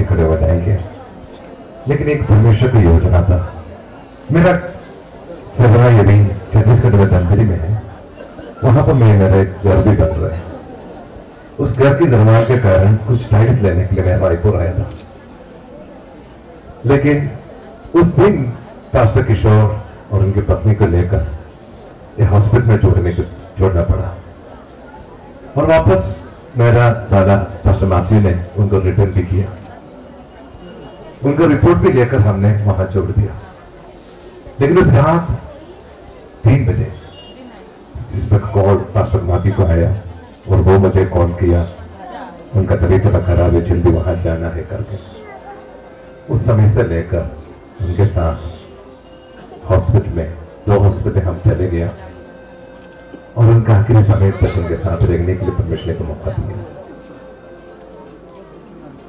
खड़े हो जाएंगे, लेकिन एक परमेश्वर की योजना था। मेरा सेवरा यदि छत्तीसगढ़ में धनगरी में है, वहां पर मेरे घर भी बन रहे हैं। उस घर के निर्माण के कारण कुछ टाइल्स लेने के लिए मैं रायपुर आया था, लेकिन उस दिन पास्टर किशोर और उनकी पत्नी को लेकर ये हॉस्पिटल में जोड़ना पड़ा, और वापस मेरा साला पास्टर माथ्यू ने उनको रिटर्न भी किया। उनको रिपोर्ट भी लेकर हमने वहां छोड़ दिया। लेकिन उस रात 3 बजे जिसमें कॉल पास्टर माथ्यू को आया और वो मुझे कॉल किया, उनका तबीयत थोड़ा खराब है, जल्दी वहां जाना है करके। उस समय से लेकर उनके साथ हॉस्पिटल में 2 हॉस्पिटल हम चले गया, और उनका आखिरी समय तक उनके साथ रहने के लिए परमेश्वर को मौका दिया।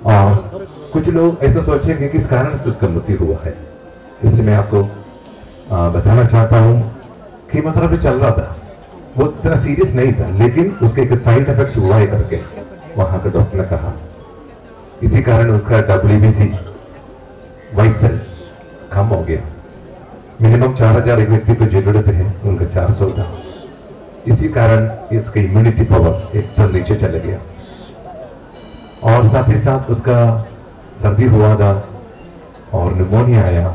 और कुछ लोग ऐसा सोचेंगे किस कारण से उसका मृत्यु हुआ है, इसलिए मैं आपको बताना चाहता हूं कि मतलब चल रहा था, वो इतना सीरियस नहीं था, लेकिन उसके एक साइड इफेक्ट हुआ है करके वहां के डॉक्टर ने कहा। इसी कारण उसका WBC व्हाइट सेल कम हो गया। मिनिमम 4000 एक व्यक्ति को जरूरत है, उनका 400 था। इसी कारण इसका इम्यूनिटी पावर एकदम नीचे चले गया, और साथ ही साथ उसका सर्दी हुआ था और निमोनिया आया,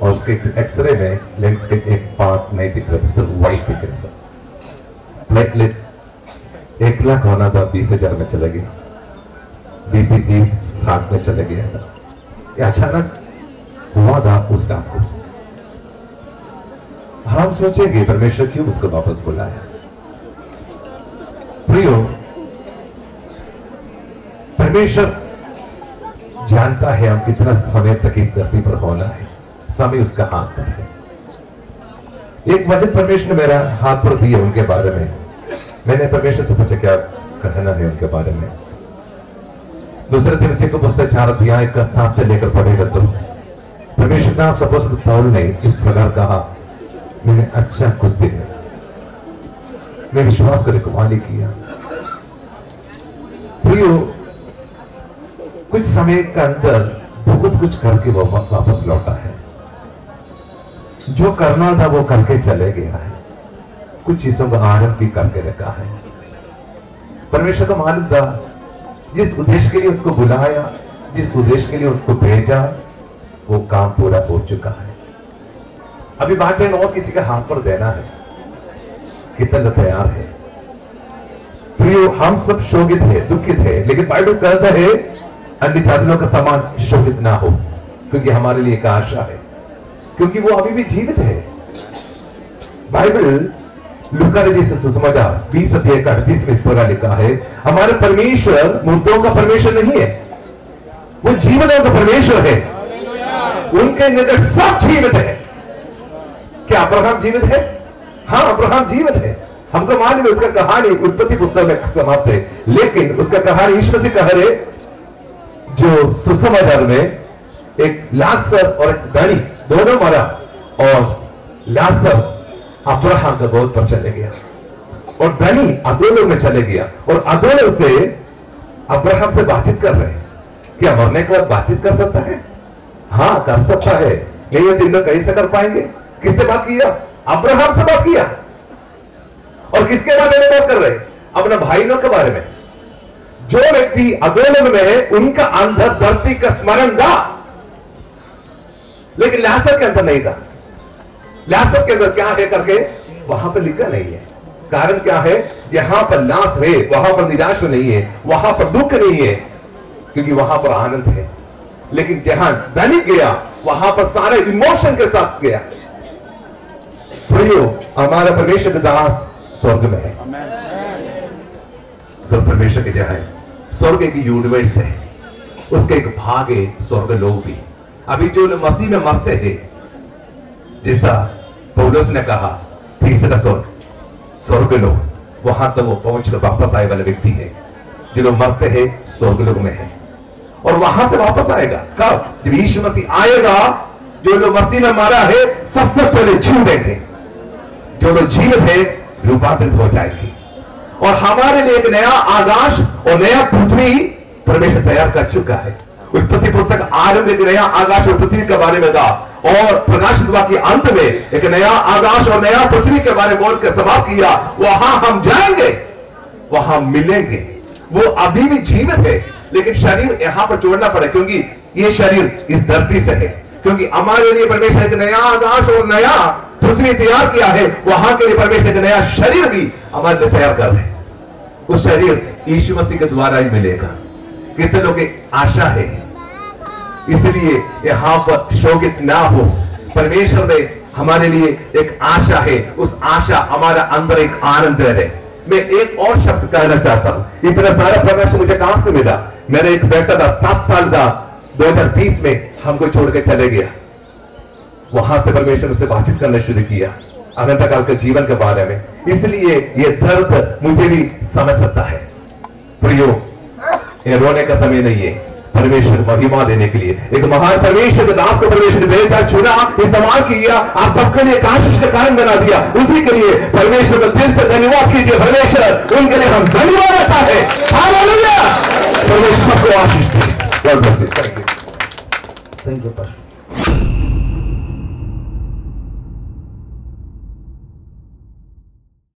और उसके एक्सरे में लेंस के एक पार्ट नहीं दिख रहा था, सिर्फ व्हाइट दिख रहा था। प्लेटलेट 1 लाख होना था, 20,000 में चला गया। BP 30-60 में चले गया था। ये अचानक हुआ था उस रात को। हम सोचेंगे परमेश्वर क्यों उसको वापस बुलाया। प्रियो, परमेश्वर जानता है हम कितना समय तक इस धरती पर होना है, समय उसका हाथ पर है। एक वचन परमेश्वर ने मेरा हाथ पर दिया उनके बारे में। मैंने परमेश्वर से पूछा क्या कहना है उनके बारे में। दूसरे दिन को पुस्तक 4 अध्याय का 7 से लेकर पढ़ेगा तो परमेश्वर का सपोज पौल ने इस प्रकार कहा, मैंने अच्छा कुछ दिन मैं विश्वास को रिकवाली किया। प्रियो, कुछ समय के अंदर बहुत कुछ करके वो वापस लौटा है। जो करना था वो करके चले गया है। कुछ चीजों का आरंभ भी करके रखा है। परमेश्वर को मालूम था जिस उद्देश्य के लिए उसको बुलाया, जिस उद्देश्य के लिए उसको भेजा, वो काम पूरा हो चुका है। अभी बातें और किसी के हाथ पर देना है, कितना तैयार है। प्रियो, हम सब शोकित है, दुखित है, लेकिन बाइबल कहता है अन्य जातियों का समान शोकित ना हो, क्योंकि हमारे लिए एक आशा है, क्योंकि वो अभी भी जीवित है। बाइबल लूका ने जिसे सुसमाचार 20 अध्याय का 38 में इस प्रकार लिखा है, हमारे परमेश्वर मुर्दों का परमेश्वर नहीं है, वो जीवनों का परमेश्वर है। उनके निकट सब जीवित है। क्या अब्राहम जीवित है? हाँ, अब्राहम जीवित है। हमको मालूम है उसका कहानी उत्पत्ति पुस्तक में समाप्त है, लेकिन उसका कहानी ईश्वर से कह रहे जो सुसमाचार में एक लाजर और एक धनी दोनों मरा, और लाजर अब्राहम का गोद पर चले गया और धनी अदोलों में चले गया, और अदोलों से अब्राहम से बातचीत कर रहे हैं। क्या मरने के बाद बातचीत कर सकता है? हाँ, कर सकता है। नहीं ये तीनों कैसे कर पाएंगे? किससे बात किया? अब्राहम से बात किया। और किसके बारे में बात कर रहे? अपने भाइयों के बारे में। जो व्यक्ति अधोलोक में है उनका अंदर धरती का स्मरण था, लेकिन लाजर के अंदर नहीं था। लाजर के अंदर क्या है करके वहां पर लिखा नहीं है। कारण क्या है? जहां पर लाश है वहां पर निराशा नहीं है, वहां पर दुख नहीं है, क्योंकि वहां पर आनंद है। लेकिन जहां धनी गया वहां पर सारे इमोशन के साथ गया। हमारा परमेश्वर दास स्वर्ग में है। सब परमेश्वर के जहां है। स्वर्ग एक यूनिवर्स है, उसके एक भाग है स्वर्ग लोग भी। अभी जो मसीह में मरते हैं, जैसा पौलुस ने कहा तीसरा स्वर्ग लोग, वहां तो वो पहुंच कर वापस आए वाले व्यक्ति है। जो लोग मरते हैं स्वर्ग लोग में है, और वहां से वापस आएगा कब? जब यीशु मसीह आएगा। जो लोग मसीह में मारा है सबसे पहले छू देंगे, जो लोग जीवित है रूपांतरित हो जाएगी, और हमारे लिए एक नया आकाश और नया पृथ्वी परमेश्वर तैयार कर चुका है। उत्पत्ति पुस्तक आरंभ एक नया आकाश और पृथ्वी के बारे में था, और प्रकाशित वाक्य अंत में एक नया आकाश और नया पृथ्वी के बारे में बोलकर समाप्त किया। वहां हम जाएंगे, वहां मिलेंगे। वो अभी भी जीवित है, लेकिन शरीर यहां पर छोड़ना पड़ा, क्योंकि ये शरीर इस धरती से है। क्योंकि हमारे लिए परमेश्वर एक नया आकाश और नया पृथ्वी तैयार किया है, वहां के लिए परमेश्वर एक नया शरीर भी हमारे लिए तैयार कर रहे हैं। उस शरीर यीशु मसीह के द्वारा ही मिलेगा। कितने लोग की आशा है, इसलिए यहां पर शोकित ना हो। परमेश्वर ने हमारे लिए एक आशा है, उस आशा हमारा अंदर एक आनंद है। मैं एक और शब्द कहना चाहता हूं, इतना सारा प्रकाश मुझे कहां से मिला? मेरा एक बेटा था 7 साल का, 2020 में हमको छोड़ के चले गया। वहां से परमेश्वर उससे बातचीत करना शुरू किया अनंत काल के जीवन के बारे में। इसलिए ये दर्द मुझे भी समझ सकता है। प्रियो, ये रोने का समय नहीं है, परमेश्वर को महिमा देने के लिए एक महान परमेश्वर के दास को परमेश्वर ने भेजा, चुना, इस्तेमाल किया, आप सबके लिए आशीष का कारण बना दिया। उसी के लिए परमेश्वर को दिल से धन्यवाद कीजिए। परमेश्वर उनके लिए हम धन्यवाद देता है। हालेलुया। परमेश्वर को आशीष दे। Thank you. Thank you pastor.